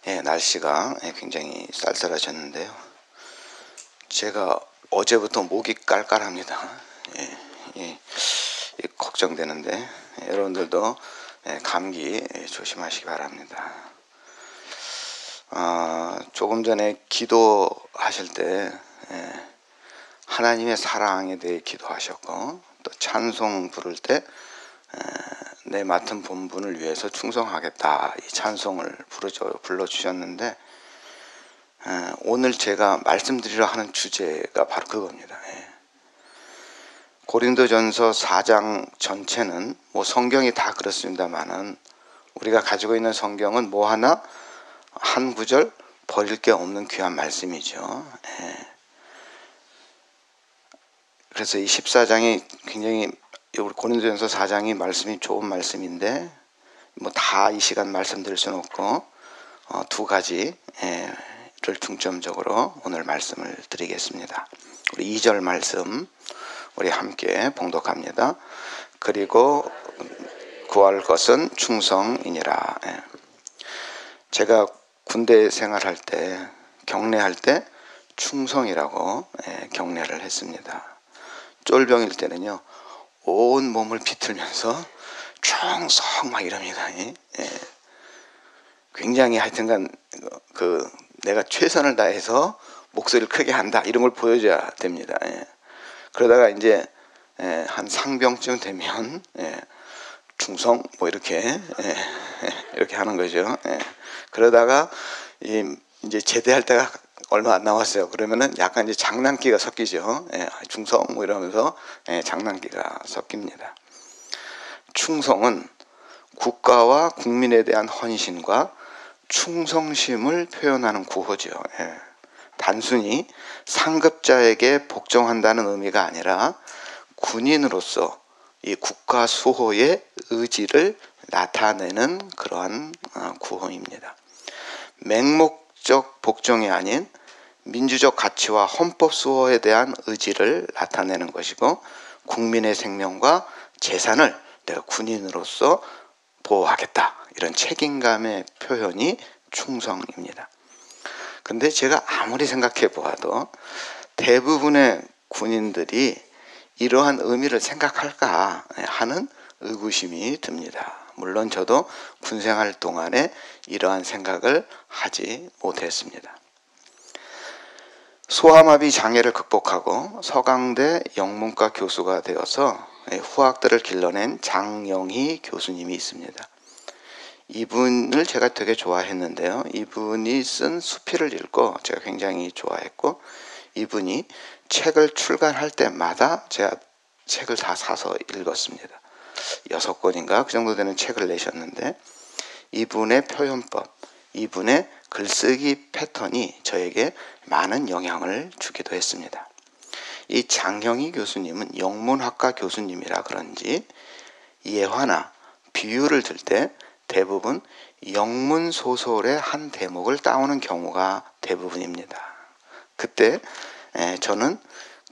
날씨가 굉장히 쌀쌀해졌는데요. 제가 어제부터 목이 깔깔합니다. 걱정되는데 여러분들도 감기 조심하시기 바랍니다. 조금 전에 기도하실 때 하나님의 사랑에 대해 기도하셨고, 또 찬송 부를 때 내 맡은 본분을 위해서 충성하겠다, 이 찬송을 불러주셨는데, 오늘 제가 말씀드리려 하는 주제가 바로 그겁니다. 고린도전서 4장 전체는 성경이 다 그렇습니다만은, 우리가 가지고 있는 성경은 뭐 하나 한 구절 버릴 게 없는 귀한 말씀이죠. 그래서 이 14장이 굉장히, 우리 고린도전서 4장이 말씀이 좋은 말씀인데 다 이 시간 말씀드릴 수는 없고, 두 가지를 중점적으로 오늘 말씀을 드리겠습니다. 우리 2절 말씀 우리 함께 봉독합니다. 그리고 구할 것은 충성이니라. 제가 군대 생활할 때, 경례할 때 충성이라고 경례를 했습니다. 쫄병일 때는요, 온 몸을 비틀면서 충성 막 이럽니다. 굉장히 하여튼간 내가 최선을 다해서 목소리를 크게 한다, 이런 걸 보여줘야 됩니다. 그러다가 이제 한 상병쯤 되면 충성 이렇게 하는 거죠. 그러다가 이제 제대할 때가 얼마 안 남았어요. 그러면은 약간 이제 장난기가 섞이죠. 충성 이러면서 장난기가 섞입니다. 충성은 국가와 국민에 대한 헌신과 충성심을 표현하는 구호죠. 단순히 상급자에게 복종한다는 의미가 아니라 군인으로서 이 국가 수호의 의지를 나타내는 그러한 구호입니다. 맹목적 복종이 아닌 민주적 가치와 헌법 수호에 대한 의지를 나타내는 것이고, 국민의 생명과 재산을 내가 군인으로서 보호하겠다, 이런 책임감의 표현이 충성입니다. 근데 제가 아무리 생각해 보아도 대부분의 군인들이 이러한 의미를 생각할까 하는 의구심이 듭니다. 물론 저도 군생활 동안에 이러한 생각을 하지 못했습니다. 소아마비 장애를 극복하고 서강대 영문과 교수가 되어서 후학들을 길러낸 장영희 교수님이 있습니다. 이분을 제가 되게 좋아했는데요. 이분이 쓴 수필을 읽고 제가 굉장히 좋아했고, 이분이 책을 출간할 때마다 제가 책을 다 사서 읽었습니다. 6권인가 그 정도 되는 책을 내셨는데, 이분의 표현법, 이분의 글쓰기 패턴이 저에게 많은 영향을 주기도 했습니다. 이 장형희 교수님은 영문학과 교수님이라 그런지 예화나 비유를 들 때 대부분 영문 소설의 한 대목을 따오는 경우가 대부분입니다. 그때 저는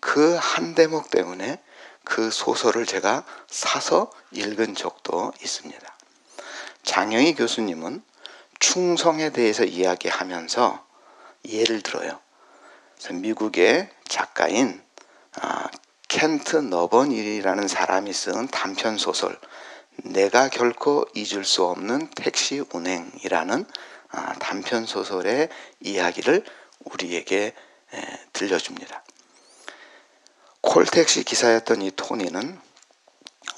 그 한 대목 때문에 그 소설을 제가 사서 읽은 적도 있습니다. 장영희 교수님은 충성에 대해서 이야기하면서 예를 들어요. 미국의 작가인 켄트 너버닐이라는 사람이 쓴 단편 소설 내가 결코 잊을 수 없는 택시 운행이라는 단편 소설의 이야기를 우리에게 들려줍니다. 콜택시 기사였던 이 토니는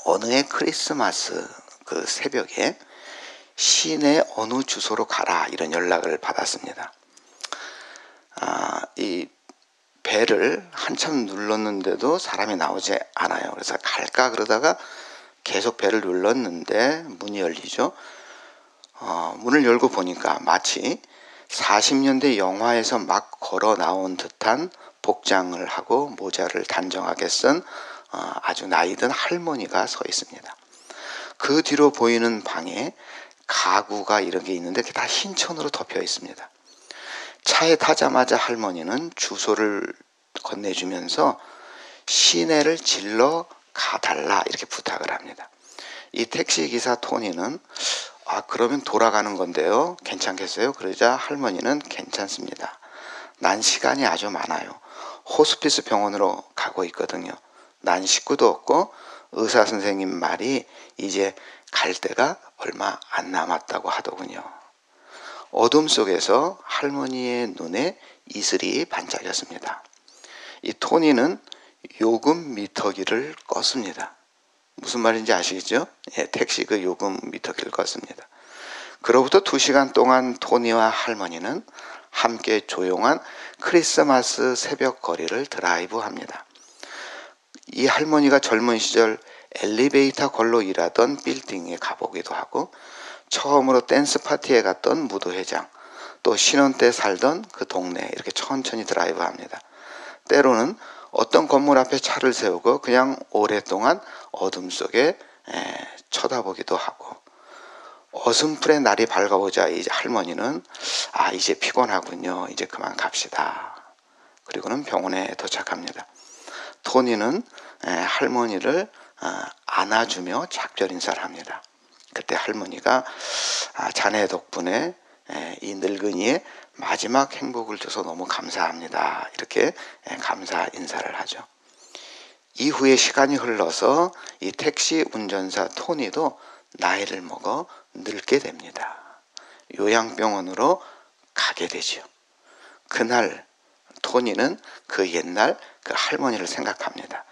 어느 해 크리스마스 그 새벽에 시내 어느 주소로 가라, 이런 연락을 받았습니다. 이 배를 한참 눌렀는데도 사람이 나오지 않아요. 그래서 갈까 그러다가 계속 배를 눌렀는데 문이 열리죠. 문을 열고 보니까 마치 40년대 영화에서 막 걸어 나온 듯한 복장을 하고 모자를 단정하게 쓴 아주 나이든 할머니가 서 있습니다. 그 뒤로 보이는 방에 가구가 이런 게 있는데 그게 다 흰 천으로 덮여 있습니다. 차에 타자마자 할머니는 주소를 건네주면서 시내를 질러 가달라, 이렇게 부탁을 합니다. 이 택시기사 토니는 그러면 돌아가는 건데요. 괜찮겠어요? 그러자 할머니는 괜찮습니다. 난 시간이 아주 많아요. 호스피스 병원으로 가고 있거든요. 난 식구도 없고 의사 선생님 말이 이제 갈 데가 얼마 안 남았다고 하더군요. 어둠 속에서 할머니의 눈에 이슬이 반짝였습니다. 이 토니는 요금 미터기를 껐습니다. 무슨 말인지 아시겠죠? 택시 그 요금 미터기를 껐습니다. 그로부터 2시간 동안 토니와 할머니는 함께 조용한 크리스마스 새벽 거리를 드라이브합니다. 이 할머니가 젊은 시절 엘리베이터 걸로 일하던 빌딩에 가보기도 하고 처음으로 댄스 파티에 갔던 무도회장, 또 신혼 때 살던 그 동네 이렇게 천천히 드라이브합니다. 때로는 어떤 건물 앞에 차를 세우고 그냥 오랫동안 어둠 속에 쳐다보기도 하고 어슴풀의 날이 밝아오자 이제 할머니는 이제 피곤하군요. 이제 그만 갑시다. 그리고는 병원에 도착합니다. 토니는 할머니를 안아주며 작별 인사를 합니다. 그때 할머니가 자네 덕분에 이 늙은이의 마지막 행복을 줘서 너무 감사합니다. 이렇게 감사 인사를 하죠. 이후에 시간이 흘러서 이 택시 운전사 토니도 나이를 먹어 늙게 됩니다. 요양병원으로 가게 되죠. 그날 토니는 그 옛날 그 할머니를 생각합니다.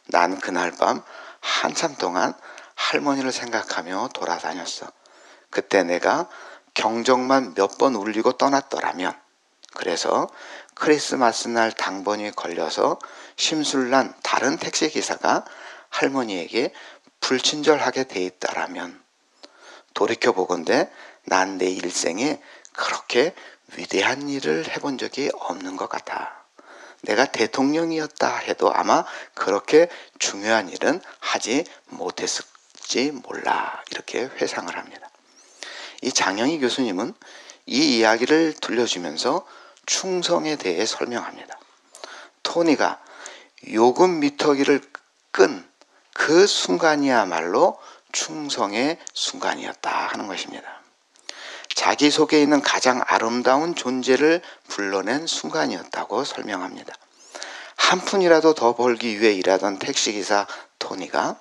난 그날 밤 한참 동안 할머니를 생각하며 돌아다녔어. 그때 내가 경적만 몇 번 울리고 떠났더라면, 그래서 크리스마스 날 당번이 걸려서 심술난 다른 택시기사가 할머니에게 불친절하게 돼 있다라면, 돌이켜보건대 난 내 일생에 그렇게 위대한 일을 해본 적이 없는 것 같아. 내가 대통령이었다 해도 아마 그렇게 중요한 일은 하지 못했을지 몰라. 이렇게 회상을 합니다. 이 장영희 교수님은 이 이야기를 들려주면서 충성에 대해 설명합니다. 토니가 요금 미터기를 끈 그 순간이야말로 충성의 순간이었다 하는 것입니다. 자기 속에 있는 가장 아름다운 존재를 불러낸 순간이었다고 설명합니다. 한 푼이라도 더 벌기 위해 일하던 택시기사 토니가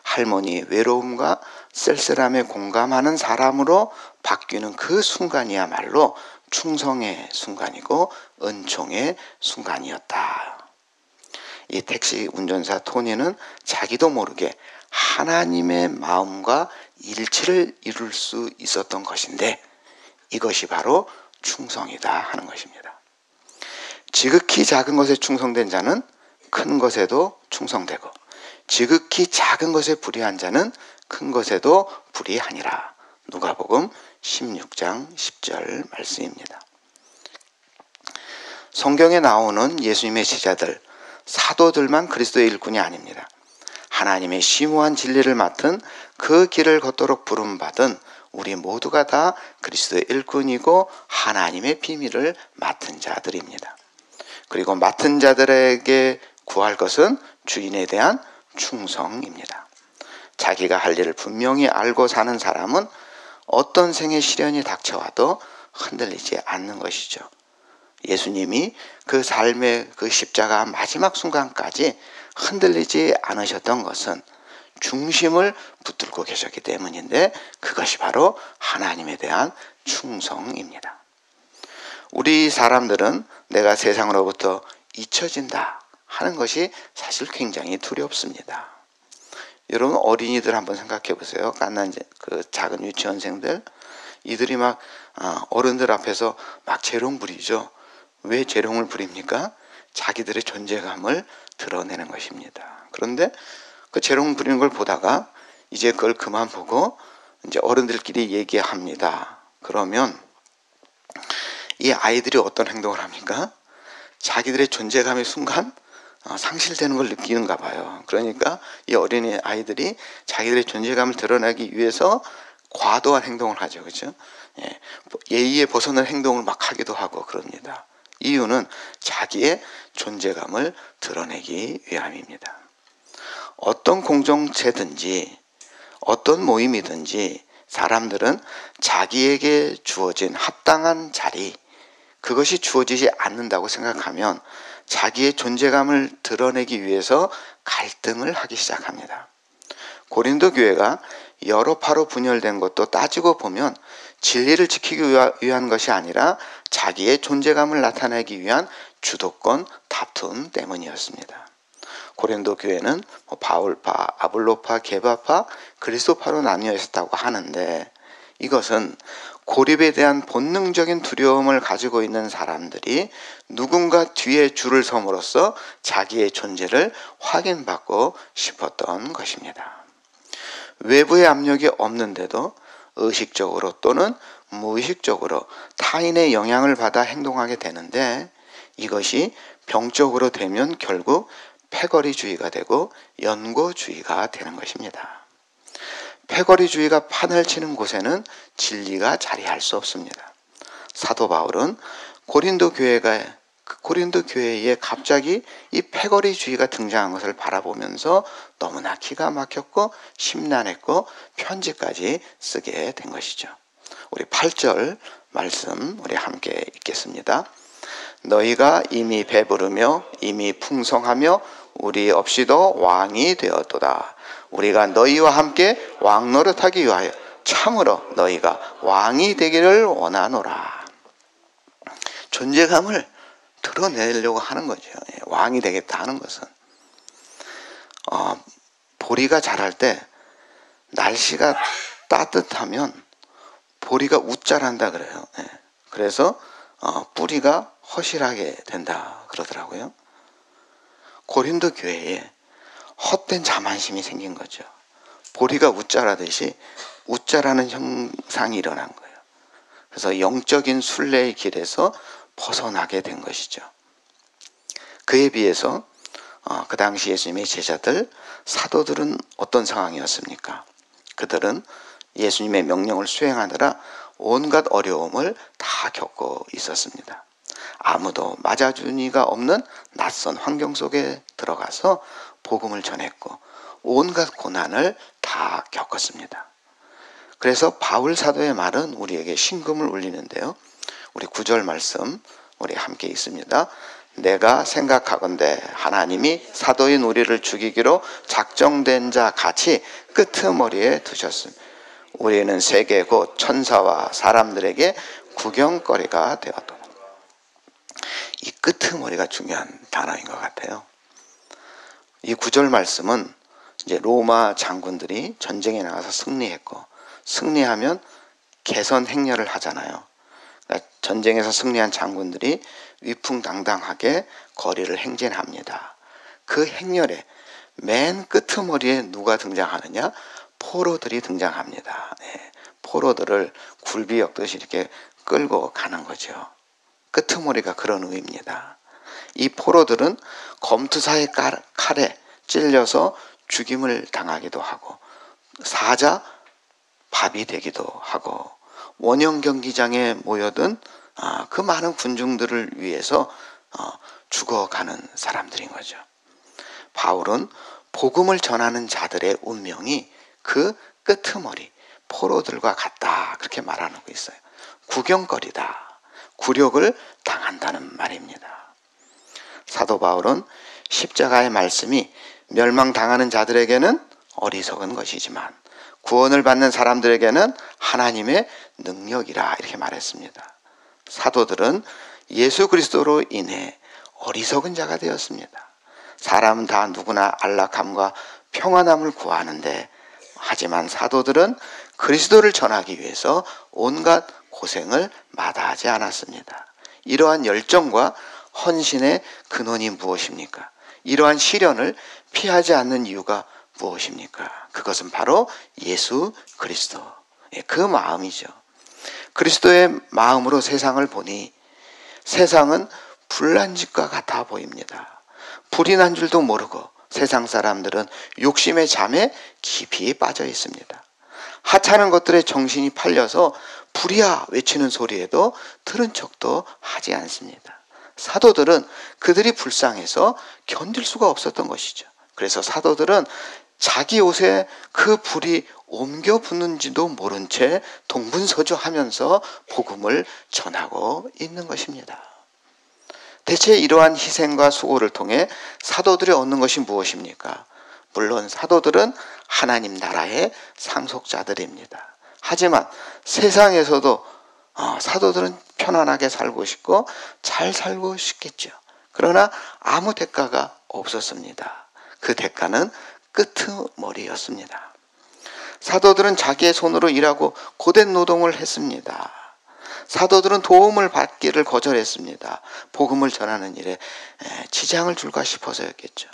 할머니 외로움과 쓸쓸함에 공감하는 사람으로 바뀌는 그 순간이야말로 충성의 순간이고 은총의 순간이었다. 이 택시 운전사 토니는 자기도 모르게 하나님의 마음과 일치를 이룰 수 있었던 것인데 이것이 바로 충성이다 하는 것입니다. 지극히 작은 것에 충성된 자는 큰 것에도 충성되고 지극히 작은 것에 불의한 자는 큰 것에도 불의하니라. 누가복음 16장 10절 말씀입니다. 성경에 나오는 예수님의 제자들, 사도들만 그리스도의 일꾼이 아닙니다. 하나님의 심오한 진리를 맡은 그 길을 걷도록 부름받은 우리 모두가 다 그리스도의 일꾼이고 하나님의 비밀을 맡은 자들입니다. 그리고 맡은 자들에게 구할 것은 주인에 대한 충성입니다. 자기가 할 일을 분명히 알고 사는 사람은 어떤 생의 시련이 닥쳐와도 흔들리지 않는 것이죠. 예수님이 그 삶의 그 십자가 마지막 순간까지 흔들리지 않으셨던 것은 중심을 붙들고 계셨기 때문인데 그것이 바로 하나님에 대한 충성입니다. 우리 사람들은 내가 세상으로부터 잊혀진다 하는 것이 사실 굉장히 두렵습니다. 여러분 어린이들 한번 생각해 보세요. 갓난 그 작은 유치원생들 이들이 막 어른들 앞에서 막 재롱 부리죠. 왜 재롱을 부립니까? 자기들의 존재감을 드러내는 것입니다. 그런데 그 재롱 부리는 걸 보다가 이제 그걸 그만 보고 이제 어른들끼리 얘기합니다. 그러면 이 아이들이 어떤 행동을 합니까? 자기들의 존재감의 순간 상실되는 걸 느끼는가 봐요. 그러니까 이 어린이 아이들이 자기들의 존재감을 드러내기 위해서 과도한 행동을 하죠. 그렇죠? 예의에 벗어난 행동을 막 하기도 하고 그럽니다. 이유는 자기의 존재감을 드러내기 위함입니다. 어떤 공동체든지 어떤 모임이든지 사람들은 자기에게 주어진 합당한 자리, 그것이 주어지지 않는다고 생각하면 자기의 존재감을 드러내기 위해서 갈등을 하기 시작합니다. 고린도 교회가 여러 파로 분열된 것도 따지고 보면 진리를 지키기 위한 것이 아니라 자기의 존재감을 나타내기 위한 주도권 다툼 때문이었습니다. 고린도 교회는 바울파, 아볼로파, 게바파, 그리스도파로 나뉘어 있었다고 하는데, 이것은 고립에 대한 본능적인 두려움을 가지고 있는 사람들이 누군가 뒤에 줄을 섬으로써 자기의 존재를 확인받고 싶었던 것입니다. 외부의 압력이 없는데도 의식적으로 또는 무의식적으로 타인의 영향을 받아 행동하게 되는데, 이것이 병적으로 되면 결국 패거리주의가 되고 연고주의가 되는 것입니다. 패거리주의가 판을 치는 곳에는 진리가 자리할 수 없습니다. 사도 바울은 고린도 교회에 갑자기 이 패거리주의가 등장한 것을 바라보면서 너무나 기가 막혔고 심란했고 편지까지 쓰게 된 것이죠. 우리 8절 말씀 우리 함께 읽겠습니다. 너희가 이미 배부르며 이미 풍성하며 우리 없이도 왕이 되었도다. 우리가 너희와 함께 왕 노릇하기 위하여 참으로 너희가 왕이 되기를 원하노라. 존재감을 드러내려고 하는 거죠. 왕이 되겠다 하는 것은 보리가 자랄 때 날씨가 따뜻하면 보리가 웃자란다 그래요. 그래서 뿌리가 허실하게 된다 그러더라고요. 고린도 교회에 헛된 자만심이 생긴 거죠. 보리가 웃자라듯이 웃자라는 형상이 일어난 거예요. 그래서 영적인 순례의 길에서 벗어나게 된 것이죠. 그에 비해서 그 당시 예수님의 제자들, 사도들은 어떤 상황이었습니까? 그들은 예수님의 명령을 수행하느라 온갖 어려움을 다 겪고 있었습니다. 아무도 맞아주는 이가 없는 낯선 환경 속에 들어가서 복음을 전했고 온갖 고난을 다 겪었습니다. 그래서 바울 사도의 말은 우리에게 신금을 울리는데요. 우리 9절 말씀 우리 함께 읽습니다. 내가 생각하건대 하나님이 사도인 우리를 죽이기로 작정된 자 같이 끄트머리에 두셨음. 우리는 세계 곧 천사와 사람들에게 구경거리가 되었다. 이 끄트머리가 중요한 단어인 것 같아요. 이 9절 말씀은 이제 로마 장군들이 전쟁에 나가서 승리했고, 승리하면 개선 행렬을 하잖아요. 그러니까 전쟁에서 승리한 장군들이 위풍당당하게 거리를 행진합니다. 그 행렬에 맨 끄트머리에 누가 등장하느냐? 포로들이 등장합니다. 포로들을 굴비 엮듯이 이렇게 끌고 가는 거죠. 끄트머리가 그런 의미입니다. 이 포로들은 검투사의 칼에 찔려서 죽임을 당하기도 하고 사자 밥이 되기도 하고 원형 경기장에 모여든 그 많은 군중들을 위해서 죽어가는 사람들인 거죠. 바울은 복음을 전하는 자들의 운명이 그 끄트머리 포로들과 같다 그렇게 말하고 있어요. 구경거리다. 굴욕을 당한다는 말입니다. 사도 바울은 십자가의 말씀이 멸망당하는 자들에게는 어리석은 것이지만 구원을 받는 사람들에게는 하나님의 능력이라 이렇게 말했습니다. 사도들은 예수 그리스도로 인해 어리석은 자가 되었습니다. 사람은 다 누구나 안락함과 평안함을 구하는데, 하지만 사도들은 그리스도를 전하기 위해서 온갖 고생을 마다하지 않았습니다. 이러한 열정과 헌신의 근원이 무엇입니까? 이러한 시련을 피하지 않는 이유가 무엇입니까? 그것은 바로 예수 그리스도, 그 마음이죠. 그리스도의 마음으로 세상을 보니 세상은 불난 집과 같아 보입니다. 불이 난 줄도 모르고 세상 사람들은 욕심의 잠에 깊이 빠져 있습니다. 하찮은 것들에 정신이 팔려서 불이야 외치는 소리에도 들은 척도 하지 않습니다. 사도들은 그들이 불쌍해서 견딜 수가 없었던 것이죠. 그래서 사도들은 자기 옷에 그 불이 옮겨 붙는지도 모른 채 동분서주하면서 복음을 전하고 있는 것입니다. 대체 이러한 희생과 수고를 통해 사도들이 얻는 것이 무엇입니까? 물론 사도들은 하나님 나라의 상속자들입니다. 하지만 세상에서도 사도들은 편안하게 살고 싶고 잘 살고 싶겠죠. 그러나 아무 대가가 없었습니다. 그 대가는 끄트머리였습니다. 사도들은 자기의 손으로 일하고 고된 노동을 했습니다. 사도들은 도움을 받기를 거절했습니다. 복음을 전하는 일에 지장을 줄까 싶어서였겠죠.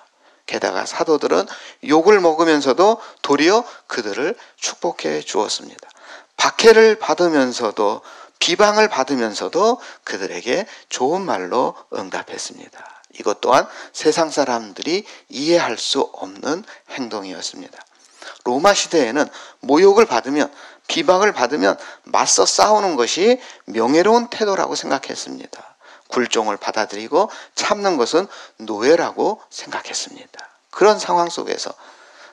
게다가 사도들은 욕을 먹으면서도 도리어 그들을 축복해 주었습니다. 박해를 받으면서도 비방을 받으면서도 그들에게 좋은 말로 응답했습니다. 이것 또한 세상 사람들이 이해할 수 없는 행동이었습니다. 로마 시대에는 모욕을 받으면 비방을 받으면 맞서 싸우는 것이 명예로운 태도라고 생각했습니다. 굴종을 받아들이고 참는 것은 노예라고 생각했습니다. 그런 상황 속에서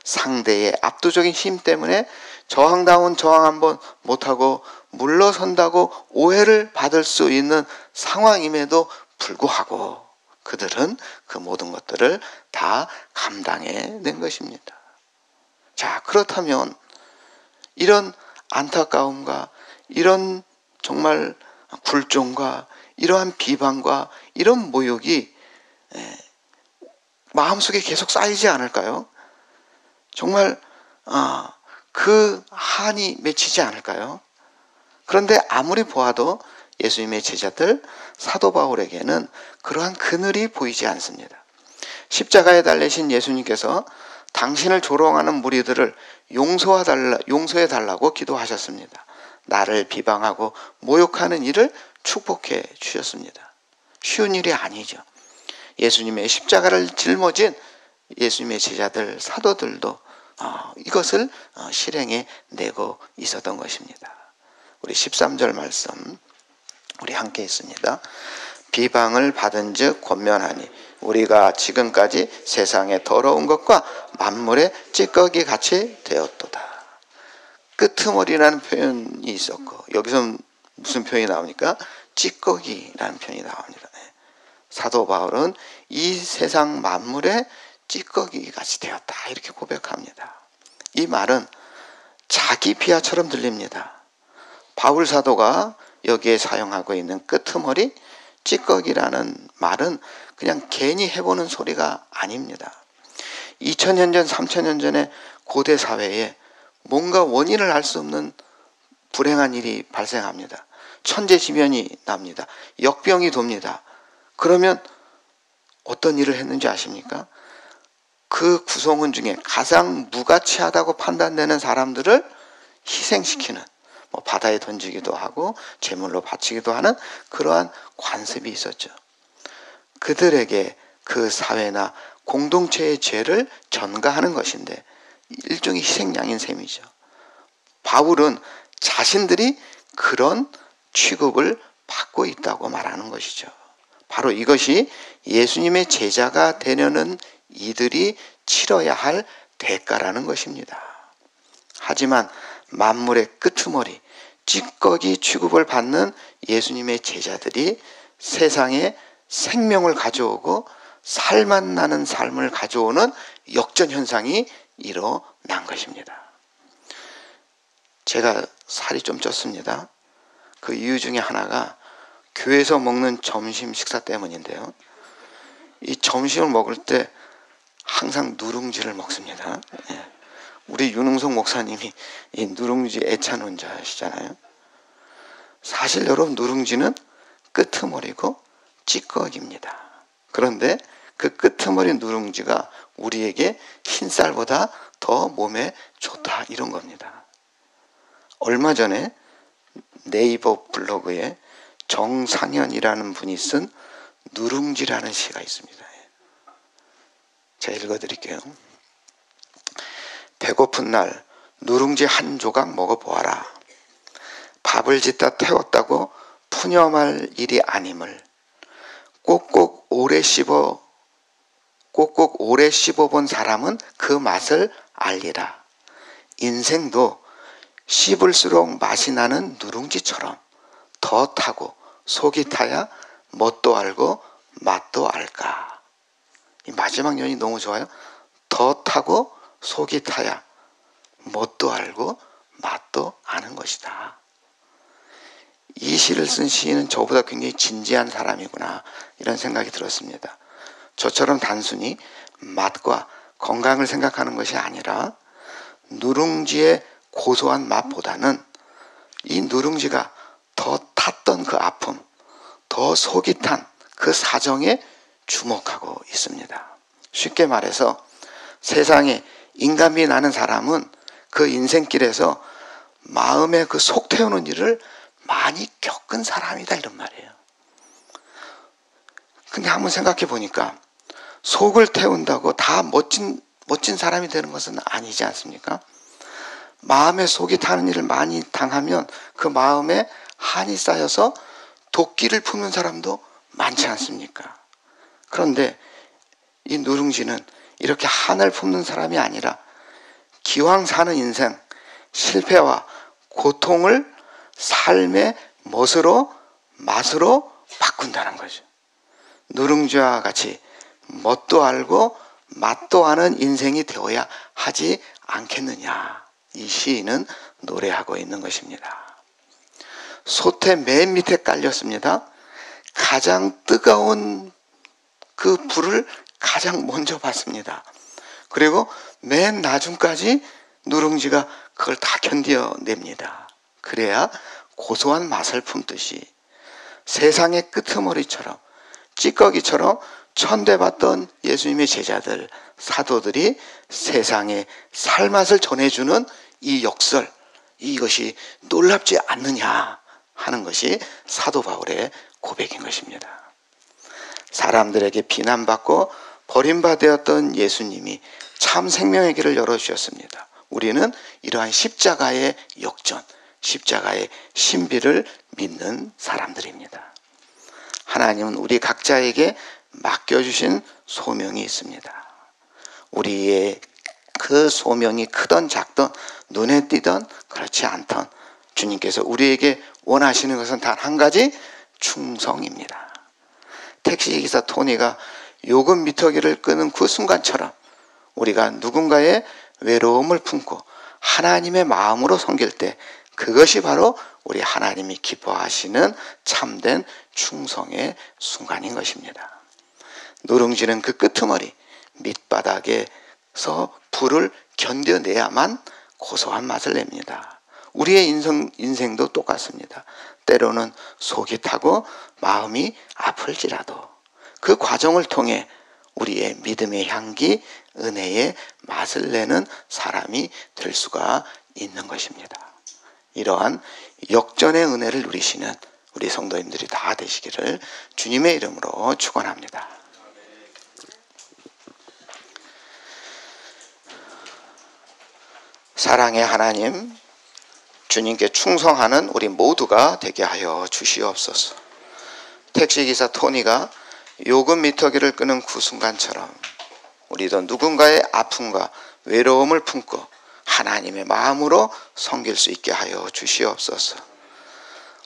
상대의 압도적인 힘 때문에 저항다운 저항 한번 못하고 물러선다고 오해를 받을 수 있는 상황임에도 불구하고 그들은 그 모든 것들을 다 감당해낸 것입니다. 자, 그렇다면 이런 안타까움과 이런 정말 굴종과 이러한 비방과 이런 모욕이 마음속에 계속 쌓이지 않을까요? 정말 그 한이 맺히지 않을까요? 그런데 아무리 보아도 예수님의 제자들 사도 바울에게는 그러한 그늘이 보이지 않습니다. 십자가에 달리신 예수님께서 당신을 조롱하는 무리들을 용서해달라고 기도하셨습니다. 나를 비방하고 모욕하는 일을 축복해 주셨습니다. 쉬운 일이 아니죠. 예수님의 십자가를 짊어진 예수님의 제자들 사도들도 이것을 실행해 내고 있었던 것입니다. 우리 13절 말씀 우리 함께 있습니다. 비방을 받은 즉 권면하니 우리가 지금까지 세상의 더러운 것과 만물의 찌꺼기 같이 되었도다. 끄트머리라는 표현이 있었고 여기서 무슨 표현이 나옵니까? 찌꺼기라는 표현이 나옵니다. 사도 바울은 이 세상 만물의 찌꺼기 같이 되었다 이렇게 고백합니다. 이 말은 자기 비하처럼 들립니다. 바울 사도가 여기에 사용하고 있는 끄트머리, 찌꺼기라는 말은 그냥 괜히 해보는 소리가 아닙니다. 2000년 전, 3000년 전에 고대 사회에 뭔가 원인을 알 수 없는 불행한 일이 발생합니다. 천재지변이 납니다. 역병이 돕니다. 그러면 어떤 일을 했는지 아십니까? 그 구성원 중에 가장 무가치하다고 판단되는 사람들을 희생시키는 바다에 던지기도 하고 제물로 바치기도 하는 그러한 관습이 있었죠. 그들에게 그 사회나 공동체의 죄를 전가하는 것인데 일종의 희생양인 셈이죠. 바울은 자신들이 그런 취급을 받고 있다고 말하는 것이죠. 바로 이것이 예수님의 제자가 되려는 이들이 치러야 할 대가라는 것입니다. 하지만 만물의 끄트머리, 찌꺼기 취급을 받는 예수님의 제자들이 세상에 생명을 가져오고 살맛 나는 삶을 가져오는 역전현상이 일어난 것입니다. 제가 살이 좀 쪘습니다. 그 이유 중에 하나가 교회에서 먹는 점심 식사 때문인데요. 이 점심을 먹을 때 항상 누룽지를 먹습니다. 우리 윤흥석 목사님이 이 누룽지 애찬원자시잖아요. 사실 여러분 누룽지는 끄트머리고 찌꺼기입니다. 그런데 그 끄트머리 누룽지가 우리에게 흰쌀보다 더 몸에 좋다 이런 겁니다. 얼마 전에 네이버 블로그에 정상현이라는 분이 쓴 누룽지라는 시가 있습니다. 제가 읽어드릴게요. 배고픈 날 누룽지 한 조각 먹어보아라. 밥을 짓다 태웠다고 푸념할 일이 아님을 꼭꼭 오래 씹어본 사람은 그 맛을 알리라. 인생도 씹을수록 맛이 나는 누룽지처럼 더 타고 속이 타야 뭣도 알고 맛도 알까. 이 마지막 연이 너무 좋아요. 더 타고 속이 타야 뭣도 알고 맛도 아는 것이다. 이 시를 쓴 시인은 저보다 굉장히 진지한 사람이구나, 이런 생각이 들었습니다. 저처럼 단순히 맛과 건강을 생각하는 것이 아니라 누룽지의 고소한 맛보다는 이 누룽지가 더 탔던 그 아픔, 더 속이 탄 그 사정에 주목하고 있습니다. 쉽게 말해서 세상에 인간미 나는 사람은 그 인생길에서 마음에 그 속 태우는 일을 많이 겪은 사람이다, 이런 말이에요. 근데 한번 생각해 보니까 속을 태운다고 다 멋진 사람이 되는 것은 아니지 않습니까? 마음에 속이 타는 일을 많이 당하면 그 마음에 한이 쌓여서 도끼를 품는 사람도 많지 않습니까? 그런데 이 누룽지는 이렇게 한을 품는 사람이 아니라 기왕 사는 인생, 실패와 고통을 삶의 맛으로 바꾼다는 거죠. 누룽지와 같이 뭣도 알고 맛도 아는 인생이 되어야 하지 않겠느냐, 이 시인은 노래하고 있는 것입니다. 솥의 맨 밑에 깔렸습니다. 가장 뜨거운 그 불을 가장 먼저 받습니다. 그리고 맨 나중까지 누룽지가 그걸 다 견뎌냅니다. 그래야 고소한 맛을 품듯이 세상의 끄트머리처럼 찌꺼기처럼 천대받던 예수님의 제자들, 사도들이 세상에 살맛을 전해주는 이 역설, 이것이 놀랍지 않느냐 하는 것이 사도 바울의 고백인 것입니다. 사람들에게 비난받고 버림받았던 예수님이 참 생명의 길을 열어주셨습니다. 우리는 이러한 십자가의 역전, 십자가의 신비를 믿는 사람들입니다. 하나님은 우리 각자에게 맡겨주신 소명이 있습니다. 우리의 그 소명이 크던 작던 눈에 띄던 그렇지 않던 주님께서 우리에게 원하시는 것은 단 한 가지, 충성입니다. 택시기사 토니가 요금 미터기를 끄는 그 순간처럼 우리가 누군가의 외로움을 품고 하나님의 마음으로 섬길 때 그것이 바로 우리 하나님이 기뻐하시는 참된 충성의 순간인 것입니다. 누룽지는 그 끄트머리 밑바닥에서 불을 견뎌내야만 고소한 맛을 냅니다. 우리의 인생도 똑같습니다. 때로는 속이 타고 마음이 아플지라도 그 과정을 통해 우리의 믿음의 향기, 은혜의 맛을 내는 사람이 될 수가 있는 것입니다. 이러한 역전의 은혜를 누리시는 우리 성도님들이 다 되시기를 주님의 이름으로 축원합니다. 사랑의 하나님, 주님께 충성하는 우리 모두가 되게 하여 주시옵소서. 택시기사 토니가 요금 미터기를 끄는 그 순간처럼 우리도 누군가의 아픔과 외로움을 품고 하나님의 마음으로 섬길 수 있게 하여 주시옵소서.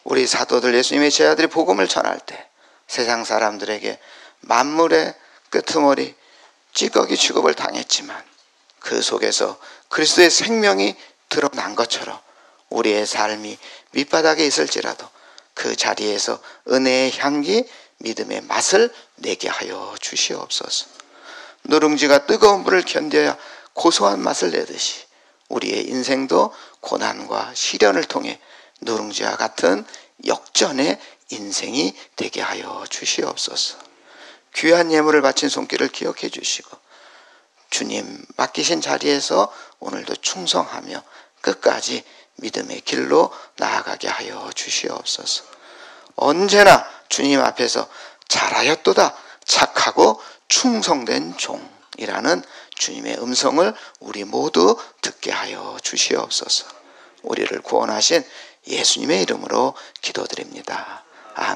우리 사도들, 예수님의 제자들이 복음을 전할 때 세상 사람들에게 만물의 끄트머리 찌꺼기 취급을 당했지만 그 속에서 그리스도의 생명이 드러난 것처럼 우리의 삶이 밑바닥에 있을지라도 그 자리에서 은혜의 향기, 믿음의 맛을 내게 하여 주시옵소서. 누룽지가 뜨거운 불을 견뎌야 고소한 맛을 내듯이 우리의 인생도 고난과 시련을 통해 누룽지와 같은 역전의 인생이 되게 하여 주시옵소서. 귀한 예물을 바친 손길을 기억해 주시고 주님 맡기신 자리에서 오늘도 충성하며 끝까지 믿음의 길로 나아가게 하여 주시옵소서. 언제나 주님 앞에서 잘하였도다 착하고 충성된 종이라는 주님의 음성을 우리 모두 듣게 하여 주시옵소서. 우리를 구원하신 예수님의 이름으로 기도드립니다. 아멘.